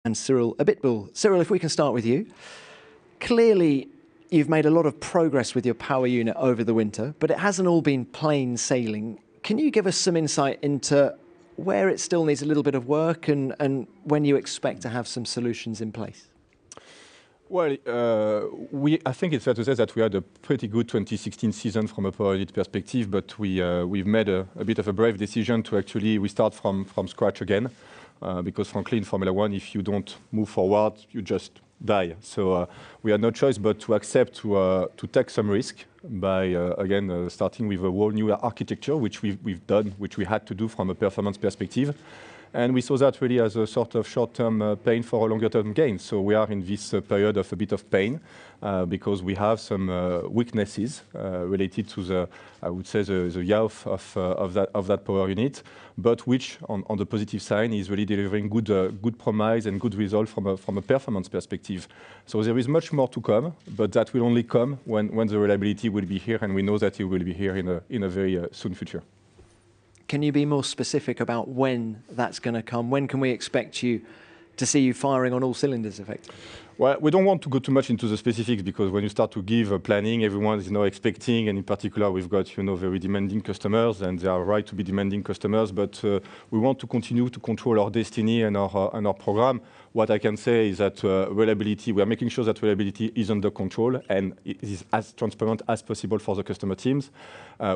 and Cyril Abiteboul. Cyril, if we can start with you. Clearly, you've made a lot of progress with your power unit over the winter, but it hasn't all been plain sailing. Can you give us some insight into where it still needs a little bit of work and when you expect to have some solutions in place? Well, I think it's fair to say that we had a pretty good 2016 season from a power unit perspective, but we've made a bit of a brave decision to actually restart from scratch again, because frankly in Formula One, if you don't move forward, you just die. So we had no choice but to accept to take some risk by again starting with a whole new architecture, which we've done, which we had to do from a performance perspective. And we saw that really as a sort of short-term pain for a longer-term gain. So we are in this period of a bit of pain because we have some weaknesses related to the, I would say, the youth of that power unit, but which, on the positive side, is really delivering good promise and good result from a performance perspective. So there is much more to come, but that will only come when the reliability will be here, and we know that it will be here in a very soon future. Can you be more specific about when that's going to come? When can we expect you to see you firing on all cylinders, effectively? Well, we don't want to go too much into the specifics because when you start to give planning, everyone is expecting, and in particular, we've got very demanding customers, and they are right to be demanding customers. But we want to continue to control our destiny and our program. What I can say is that reliability, we are making sure that reliability is under control and it is as transparent as possible for the customer teams.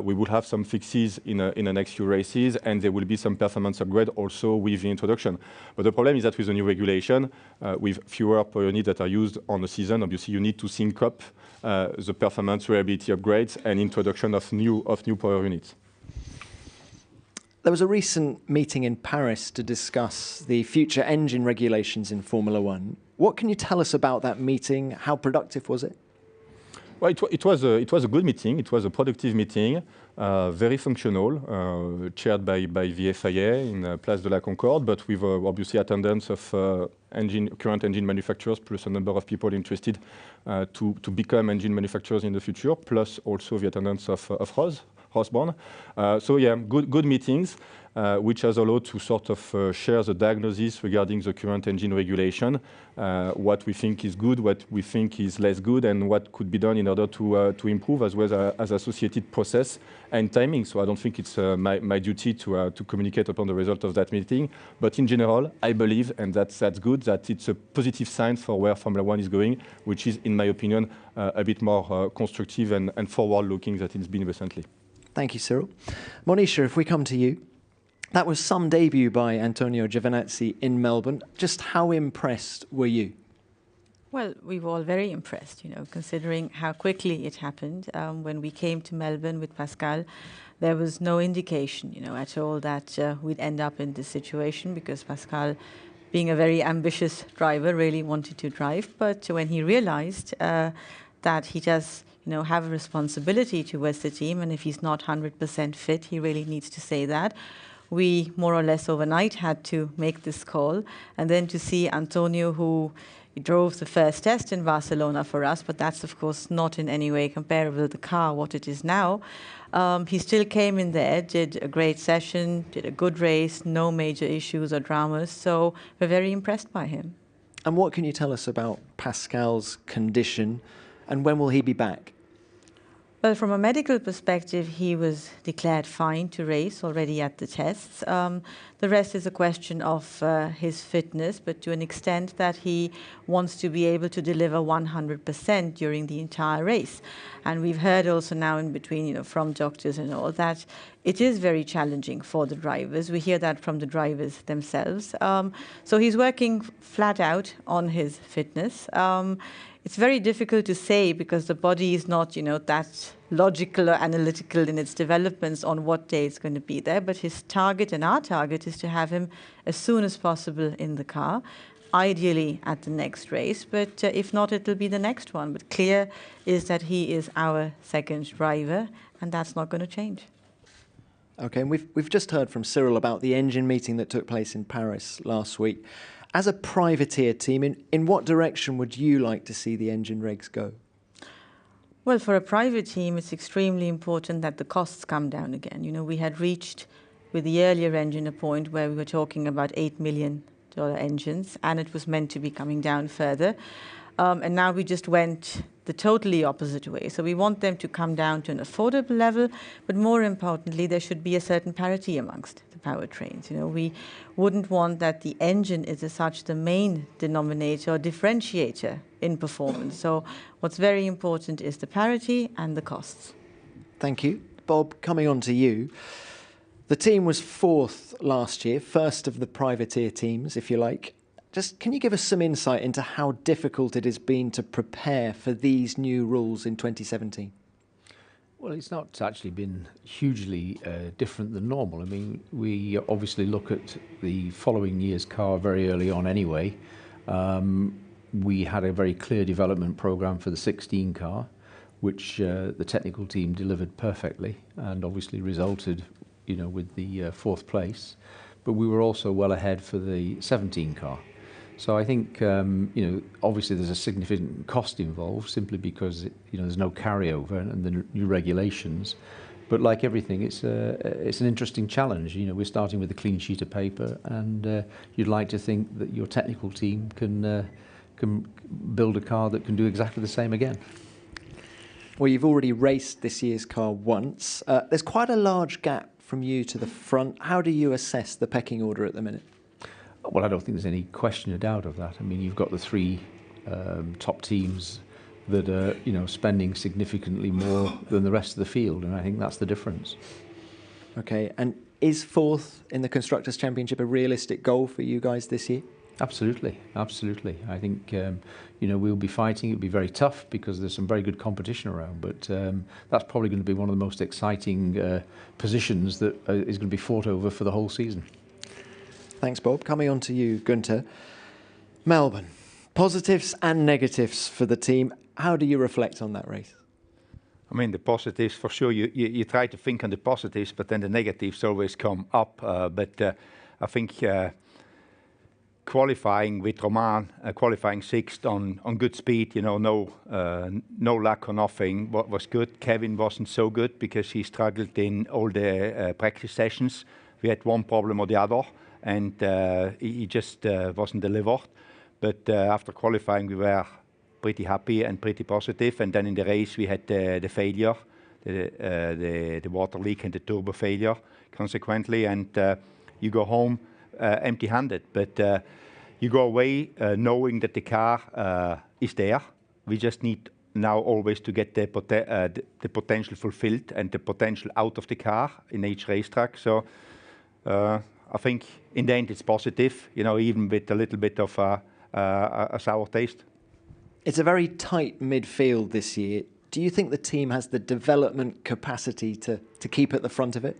We will have some fixes in the next few races, and there will be some performance upgrade also with the introduction. But the problem is that with the new regulation, with fewer power units that are used on the season, obviously you need to sync up the performance reliability upgrades and introduction of new power units. There was a recent meeting in Paris to discuss the future engine regulations in Formula One. What can you tell us about that meeting? How productive was it? Well, it was a good meeting. It was a productive meeting, very functional, chaired by the FIA in Place de la Concorde, but with obviously attendance of current engine manufacturers, plus a number of people interested to become engine manufacturers in the future, plus also the attendance of Osborne. So yeah, good meetings, which has allowed to sort of share the diagnosis regarding the current engine regulation, what we think is good, what we think is less good, and what could be done in order to improve, as well as associated process and timing. So I don't think it's my duty to communicate upon the result of that meeting. But in general, I believe, and that's good, that it's a positive sign for where Formula One is going, which is, in my opinion, a bit more constructive and forward-looking than it's been recently. Thank you, Cyril. Monisha, if we come to you. That was some debut by Antonio Giovinazzi in Melbourne. Just how impressed were you? Well, we were all very impressed, considering how quickly it happened. When we came to Melbourne with Pascal, there was no indication, at all that we'd end up in this situation, because Pascal, being a very ambitious driver, really wanted to drive. But when he realized that he does have a responsibility towards the team, and if he's not 100% fit, he really needs to say that. We more or less overnight had to make this call, and then to see Antonio, who drove the first test in Barcelona for us, but that's of course not in any way comparable to the car, what it is now. He still came in there, did a great session, did a good race, no major issues or dramas, so we're very impressed by him. And what can you tell us about Pascal's condition, and when will he be back? Well, from a medical perspective, he was declared fine to race already at the tests. The rest is a question of his fitness, but to an extent that he wants to be able to deliver 100% during the entire race. And we've heard also now in between, from doctors and all, that it is very challenging for the drivers. We hear that from the drivers themselves. So he's working flat out on his fitness. It's very difficult to say because the body is not, that logical or analytical in its developments on what day it's going to be there. But his target and our target is to have him as soon as possible in the car, ideally at the next race. But if not, it'll be the next one. But clear is that he is our second driver, and that's not going to change. Okay, and we've just heard from Cyril about the engine meeting that took place in Paris last week. As a privateer team, in what direction would you like to see the engine regs go? Well, for a private team, it's extremely important that the costs come down again. We had reached with the earlier engine a point where we were talking about 8 million engines, and it was meant to be coming down further. And now we just went the totally opposite way. So we want them to come down to an affordable level, but more importantly, there should be a certain parity amongst the powertrains. You know, we wouldn't want that the engine is as such the main denominator or differentiator in performance. So what's very important is the parity and the costs. Thank you. Bob, coming on to you. The team was 4th last year, first of the privateer teams, if you like. Just can you give us some insight into how difficult it has been to prepare for these new rules in 2017? Well, it's not actually been hugely different than normal. I mean, we obviously look at the following year's car very early on anyway. We had a very clear development program for the 16 car, which the technical team delivered perfectly and obviously resulted, you know, with the 4th place. But we were also well ahead for the 17 car. So I think, you know, obviously there's a significant cost involved simply because, you know, there's no carryover and the new regulations. But like everything, it's an interesting challenge. You know, we're starting with a clean sheet of paper, and you'd like to think that your technical team can build a car that can do exactly the same again. Well, you've already raced this year's car once. There's quite a large gap from you to the front. How do you assess the pecking order at the minute? Well, I don't think there's any question or doubt of that. I mean, you've got the 3 top teams that are, you know, spending significantly more than the rest of the field, and I think that's the difference. Okay, and is 4th in the Constructors' Championship a realistic goal for you guys this year? Absolutely, absolutely. I think, you know, we'll be fighting. It'll be very tough because there's some very good competition around, but that's probably going to be one of the most exciting positions that is going to be fought over for the whole season. Thanks, Bob. Coming on to you, Günther. Melbourne, positives and negatives for the team. How do you reflect on that race? I mean, the positives, for sure, you try to think on the positives, but then the negatives always come up. But I think qualifying with Romain, qualifying 6th on good speed, you know, no luck or nothing, what was good. Kevin wasn't so good because he struggled in all the practice sessions. We had one problem or the other, and he just wasn't delivered. But after qualifying, we were pretty happy and pretty positive. And then in the race, we had the failure, the water leak and the turbo failure, consequently. And you go home empty-handed, but you go away knowing that the car is there. We just need now always to get the potential fulfilled and the potential out of the car in each racetrack. So I think in the end it's positive, you know, even with a little bit of a sour taste. It's a very tight midfield this year. Do you think the team has the development capacity to keep at the front of it?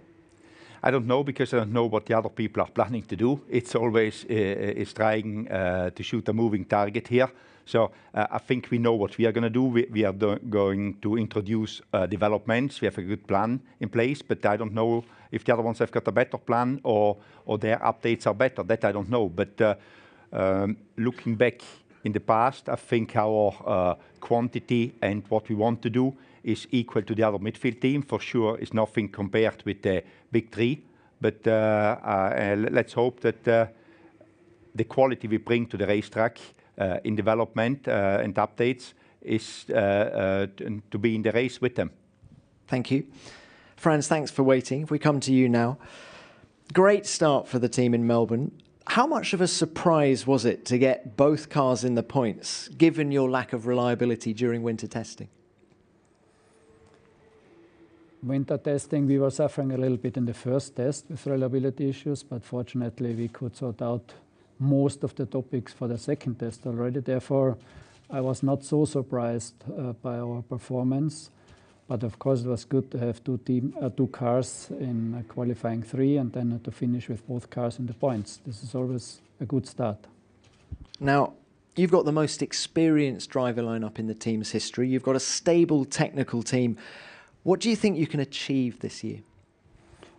I don't know, because I don't know what the other people are planning to do. It's always is trying to shoot a moving target here. So I think we know what we are going to do. We are going to introduce developments. We have a good plan in place, but I don't know if the other ones have got a better plan or their updates are better. That I don't know. But looking back in the past, I think our quantity and what we want to do is equal to the other midfield team. For sure, it's nothing compared with the big 3. But let's hope that the quality we bring to the racetrack in development and updates is to be in the race with them. Thank you. Frans, thanks for waiting. If we come to you now. Great start for the team in Melbourne. How much of a surprise was it to get both cars in the points, given your lack of reliability during winter testing? Winter testing, we were suffering a little bit in the first test with reliability issues, but fortunately we could sort out most of the topics for the second test already. Therefore, I was not so surprised by our performance. But of course, it was good to have two cars in qualifying 3 and then to finish with both cars in the points. This is always a good start. Now, you've got the most experienced driver lineup in the team's history. You've got a stable technical team. What do you think you can achieve this year?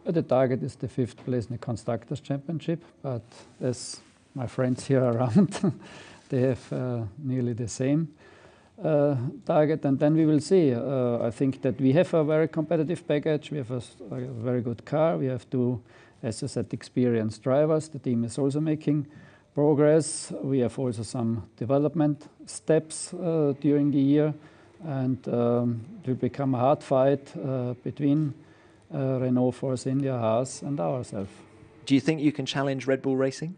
The target is the 5th place in the Constructors' Championship, but as my friends here around, they have nearly the same target, and then we will see. I think that we have a very competitive package. We have a very good car. We have 2, as I said, experienced drivers. The team is also making progress. We have also some development steps during the year, and it will become a hard fight between Renault, Force India, Haas, and ourselves. Do you think you can challenge Red Bull Racing?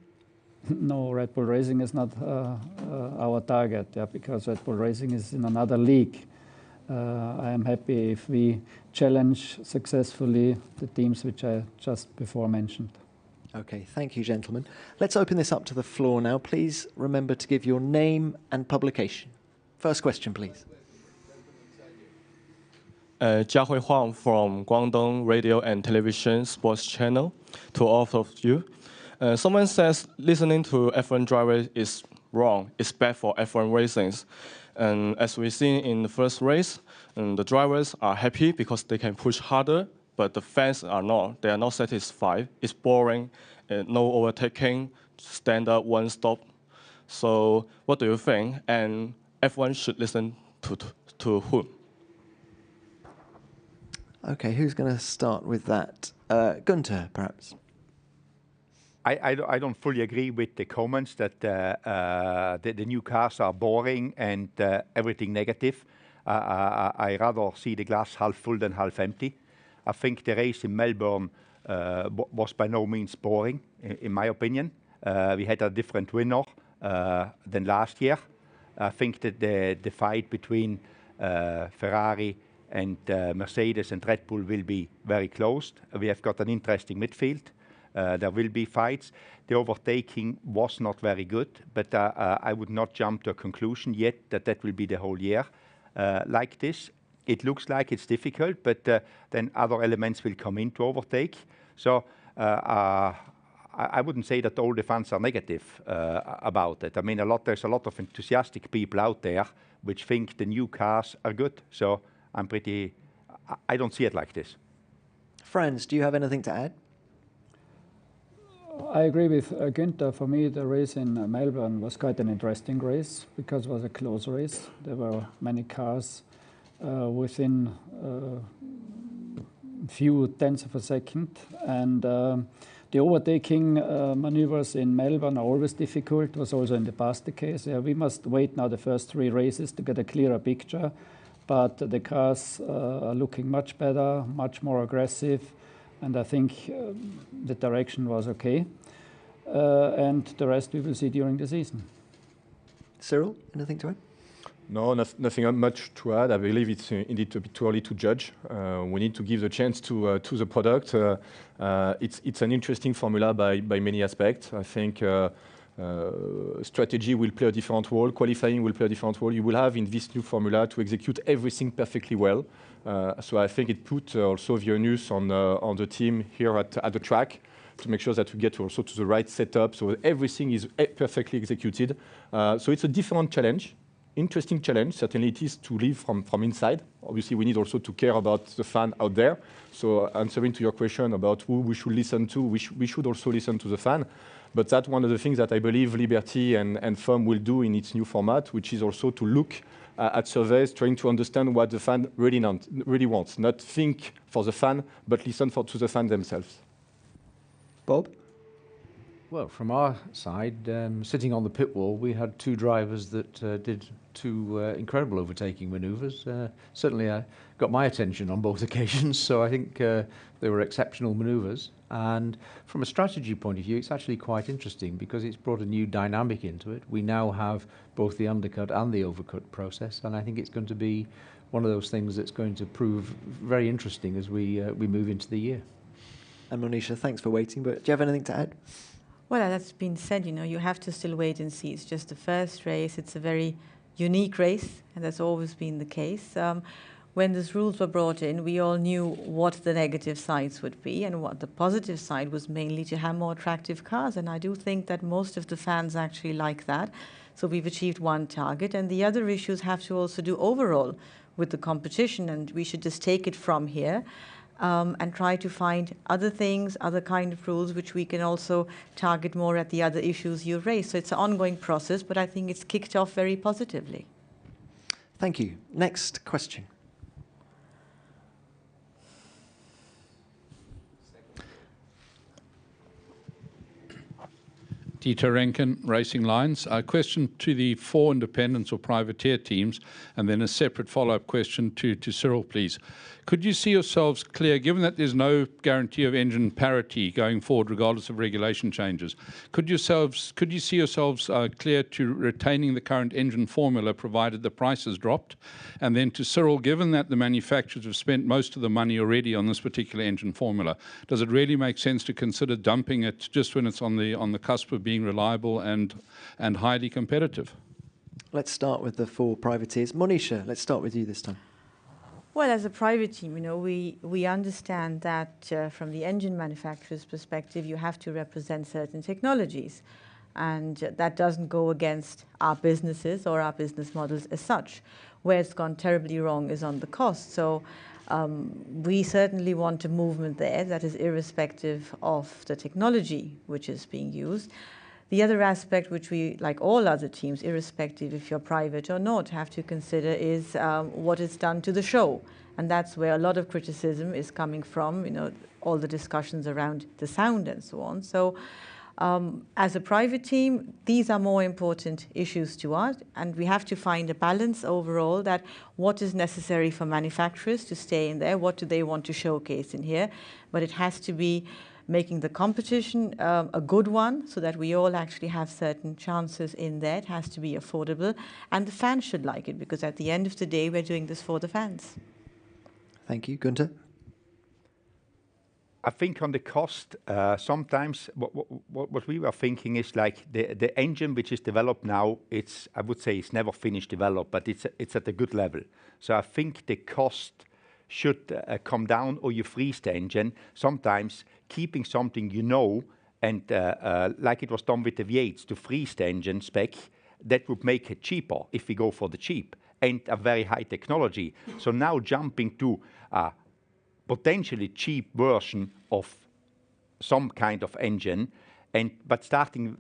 No, Red Bull Racing is not our target, because Red Bull Racing is in another league. I am happy if we challenge successfully the teams which I just before mentioned. Okay, thank you, gentlemen. Let's open this up to the floor now. Please remember to give your name and publication. First question, please. Jiahui Huang from Guangdong Radio and Television Sports Channel. To all of you. Someone says listening to F1 drivers is wrong. It's bad for F1 racings. And as we see in the first race, the drivers are happy because they can push harder, but the fans are not. They are not satisfied. It's boring, no overtaking, stand up, one stop. So what do you think? And F1 should listen to whom? Okay, who's going to start with that? Gunther, perhaps. I don't fully agree with the comments that the new cars are boring and everything negative. I rather see the glass half full than half empty. I think the race in Melbourne was by no means boring, in my opinion. We had a different winner than last year. I think that the fight between Ferrari and Mercedes and Red Bull will be very close. We have got an interesting midfield. There will be fights. The overtaking was not very good, but I would not jump to a conclusion yet that will be the whole year like this. It looks like it's difficult, but then other elements will come in to overtake. So I wouldn't say that all the fans are negative about it. I mean, there's a lot of enthusiastic people out there which think the new cars are good. So I don't see it like this. Franz, do you have anything to add? I agree with Günther. For me, the race in Melbourne was quite an interesting race because it was a close race. There were many cars within a few tenths of a second. And the overtaking maneuvers in Melbourne are always difficult. It was also in the past the case. We must wait now the first 3 races to get a clearer picture. But the cars are looking much better, much more aggressive. And I think the direction was okay. And the rest we will see during the season. Cyril, anything to add? No, nothing much to add. I believe it's indeed a bit too early to judge. We need to give the chance to the product. It's an interesting formula by many aspects. I think strategy will play a different role. Qualifying will play a different role. You will have in this new formula to execute everything perfectly well. So I think it put also the onus on the team here at the track to make sure that we get also to the right setup, so everything is perfectly executed. So it's a different challenge, interesting challenge. Certainly it is to live from inside. Obviously we need also to care about the fan out there. So answering to your question about who we should listen to, we should also listen to the fan. But that's one of the things that I believe Liberty and FOM will do in its new format, which is also to look at surveys, trying to understand what the fan really wants. Not think for the fan, but listen to the fan themselves. Bob? Well, from our side, sitting on the pit wall, we had 2 drivers that did 2 incredible overtaking manoeuvres. Certainly got my attention on both occasions, so I think they were exceptional manoeuvres. And from a strategy point of view, it's actually quite interesting because it's brought a new dynamic into it. We now have both the undercut and the overcut process, and I think it's going to be one of those things that's going to prove very interesting as we move into the year. And Monisha, thanks for waiting, but do you have anything to add? Well, that's been said, you have to still wait and see. It's just the first race. It's a very unique race, and that's always been the case. When these rules were brought in, we all knew what the negative sides would be, and what the positive side was mainly to have more attractive cars. And I do think that most of the fans actually like that. So we've achieved one target, and the other issues have to also do overall with the competition, and we should just take it from here. And try to find other things, other kind of rules, which we can also target more at the other issues you've raised. So it's an ongoing process, but I think it's kicked off very positively. Thank you. Next question. Dieter Renken, Racing Lines. A question to the 4 independents or privateer teams, and then a separate follow-up question to Cyril, please. Could you see yourselves clear, given that there's no guarantee of engine parity going forward, regardless of regulation changes, could you see yourselves clear to retaining the current engine formula, provided the prices dropped? And then to Cyril, given that the manufacturers have spent most of the money already on this particular engine formula, does it really make sense to consider dumping it just when it's on the cusp of being reliable and highly competitive? Let's start with the 4 privateers. Monisha, let's start with you this time. Well, as a private team, we understand that from the engine manufacturer's perspective, you have to represent certain technologies. And that doesn't go against our businesses or our business models as such. Where it's gone terribly wrong is on the cost. So we certainly want a movement there that is irrespective of the technology which is being used. The other aspect which we, like all other teams, irrespective if you're private or not, have to consider is what is done to the show. And that's where a lot of criticism is coming from, all the discussions around the sound and so on. So as a private team, these are more important issues to us, and we have to find a balance overall that what is necessary for manufacturers to stay in there, what do they want to showcase in here, but it has to be making the competition a good one so that we all actually have certain chances in there. It has to be affordable, and the fans should like it, because at the end of the day, we're doing this for the fans. Thank you. Gunther? I think on the cost, sometimes what we were thinking is like the engine which is developed now, I would say it's never finished developed, but it's at a good level. So I think the cost should come down, or you freeze the engine. Sometimes keeping something and like it was done with the V8s, to freeze the engine spec, that would make it cheaper if we go for the cheap and a very high technology. So now jumping to a potentially cheap version of some kind of engine, but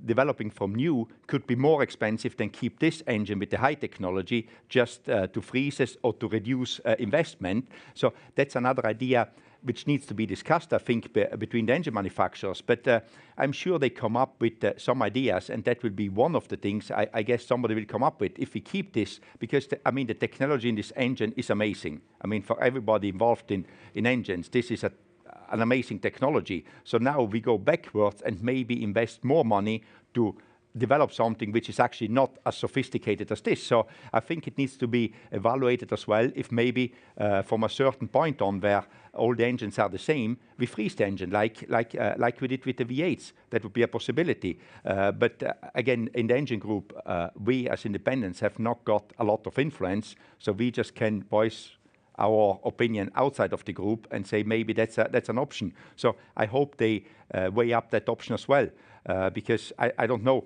developing from new could be more expensive than keep this engine with the high technology just to freeze it or to reduce investment. So that's another idea which needs to be discussed, I think, between the engine manufacturers. But I'm sure they come up with some ideas, and that will be one of the things I guess somebody will come up with if we keep this, because the technology in this engine is amazing. For everybody involved in engines, this is an amazing technology. So now we go backwards and maybe invest more money to develop something which is actually not as sophisticated as this. So I think it needs to be evaluated as well, if maybe from a certain point on where all the engines are the same, we freeze the engine like we did with the V8s. That would be a possibility. But again, in the engine group, we as independents have not got a lot of influence, so we just can voice our opinion outside of the group and say maybe that's an option. So I hope they weigh up that option as well, because I don't know,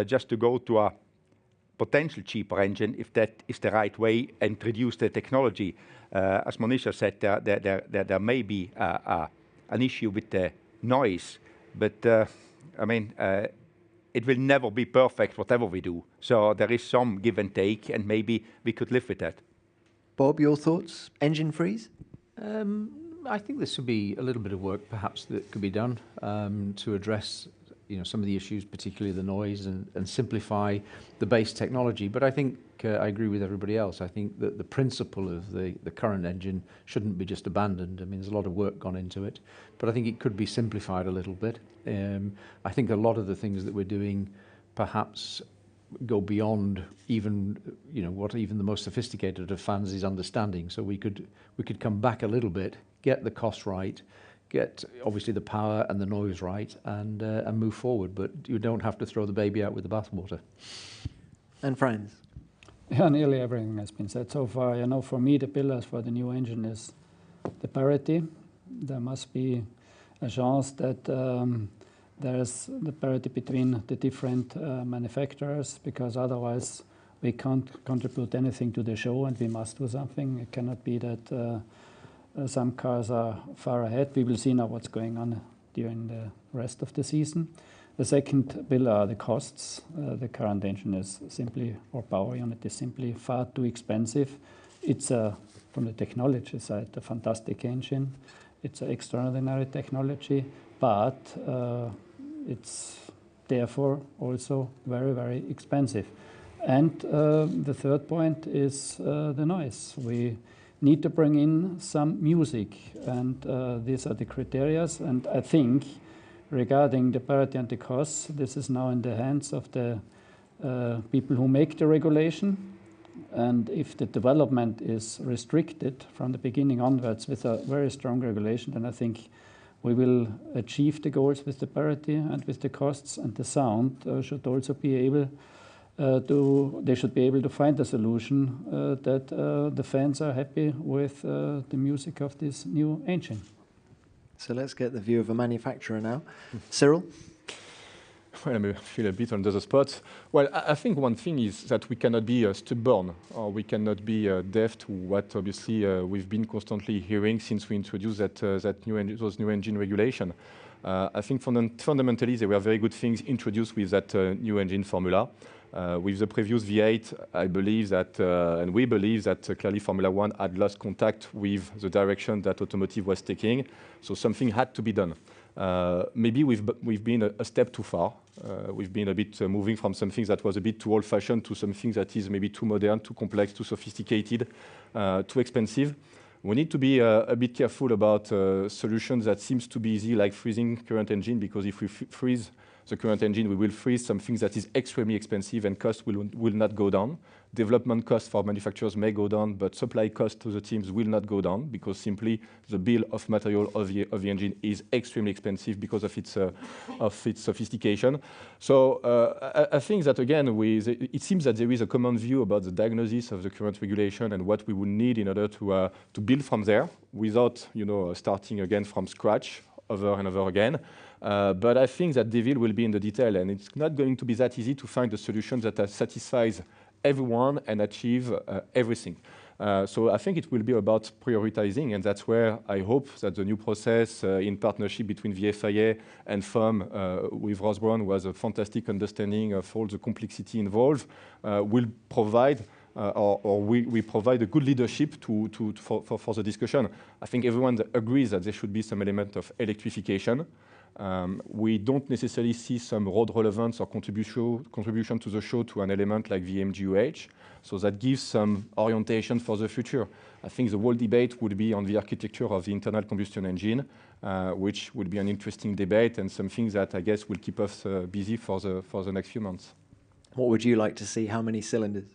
just to go to a potential cheaper engine, if that is the right way, and reduce the technology. As Monisha said, there may be an issue with the noise, but it will never be perfect whatever we do. So there is some give and take, and maybe we could live with that. Bob, your thoughts? Engine freeze? I think this would be a little bit of work, perhaps, that could be done to address, some of the issues, particularly the noise, and simplify the base technology. But I think I agree with everybody else. I think that the principle of the current engine shouldn't be just abandoned. There's a lot of work gone into it, but I think it could be simplified a little bit. I think a lot of the things that we're doing perhaps go beyond even what even the most sophisticated of fans is understanding. So we could come back a little bit, get the cost right, get obviously the power and the noise right, and move forward. But you don't have to throw the baby out with the bathwater. And Franz? Yeah, nearly everything has been said so far. For me, the pillars for the new engine is the parity. There must be a chance that there's the parity between the different manufacturers, because otherwise we can't contribute anything to the show, and we must do something. It cannot be that some cars are far ahead. We will see now what's going on during the rest of the season. The second pillar are the costs. The current engine is simply, or power unit is simply far too expensive. It's from the technology side, a fantastic engine. It's an extraordinary technology, but it's therefore also very, very expensive. And the third point is the noise. We need to bring in some music, and these are the criteria. And I think regarding the parity and the costs, this is now in the hands of the people who make the regulation. And if the development is restricted from the beginning onwards with a very strong regulation, then I think we will achieve the goals with the parity and with the costs, and the sound should also be able they should be able to find a solution that the fans are happy with the music of this new engine. So let's get the view of a manufacturer now. Cyril? Well, I feel a bit under the spot. Well, I think one thing is that we cannot be stubborn, or we cannot be deaf to what obviously we've been constantly hearing since we introduced those new engine regulation. I think fundamentally there were very good things introduced with that new engine formula. With the previous V8, I believe that, and we believe that clearly Formula One had lost contact with the direction that automotive was taking, so something had to be done. Maybe we've been a step too far. We've been a bit moving from something that was a bit too old-fashioned to something that is maybe too modern, too complex, too sophisticated, too expensive. We need to be a bit careful about solutions that seems to be easy, like freezing current engine, because if we freeze the current engine, we will freeze something that is extremely expensive and cost will not go down. Development costs for manufacturers may go down, but supply costs to the teams will not go down because simply the bill of material of the engine is extremely expensive because of its sophistication. So I think that again, it seems that there is a common view about the diagnosis of the current regulation and what we would need in order to build from there without starting again from scratch over and over again. But I think that devil will be in the detail, and it's not going to be that easy to find a solution that satisfies everyone and achieve everything. So I think it will be about prioritizing, and that's where I hope that the new process in partnership between the FIA and FOM with Ross Brawn was a fantastic understanding of all the complexity involved, will provide or we provide a good leadership for the discussion. I think everyone agrees that there should be some element of electrification. We don't necessarily see some road relevance or contribution to the show to an element like the MGUH, so that gives some orientation for the future. I think the whole debate would be on the architecture of the internal combustion engine, which would be an interesting debate and something that I guess will keep us busy for the next few months. What would you like to see? How many cylinders?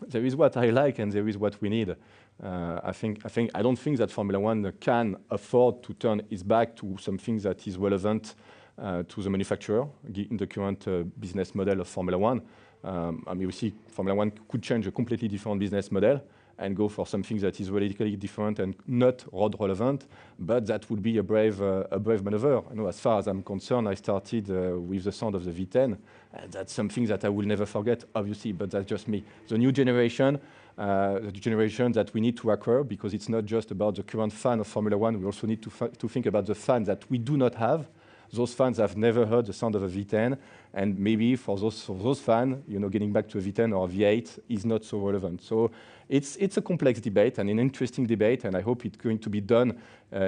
There is what I like and there is what we need. I don't think that Formula One can afford to turn its back to something that is relevant to the manufacturer in the current business model of Formula One. We see Formula One could change a completely different business model and go for something that is radically different and not road relevant, but that would be a brave maneuver. As far as I'm concerned, I started with the sound of the V10. That's something that I will never forget, obviously, but that's just me. The new generation, the generation that we need to acquire, because it's not just about the current fan of Formula One, we also need to think about the fans that we do not have. Those fans have never heard the sound of a V10, and maybe for those fans, getting back to a V10 or a V8 is not so relevant. So it's a complex debate and an interesting debate, and I hope it's going to be done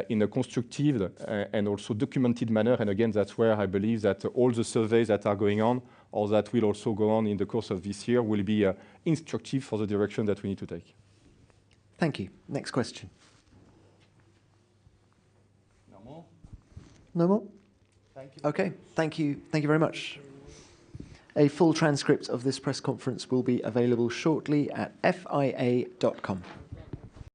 in a constructive and also documented manner. And again, that's where I believe that all the surveys that are going on, or that will also go on in the course of this year, will be instructive for the direction that we need to take. Thank you. Next question. No more? No more? Thank you. Okay, thank you. Thank you very much. A full transcript of this press conference will be available shortly at fia.com.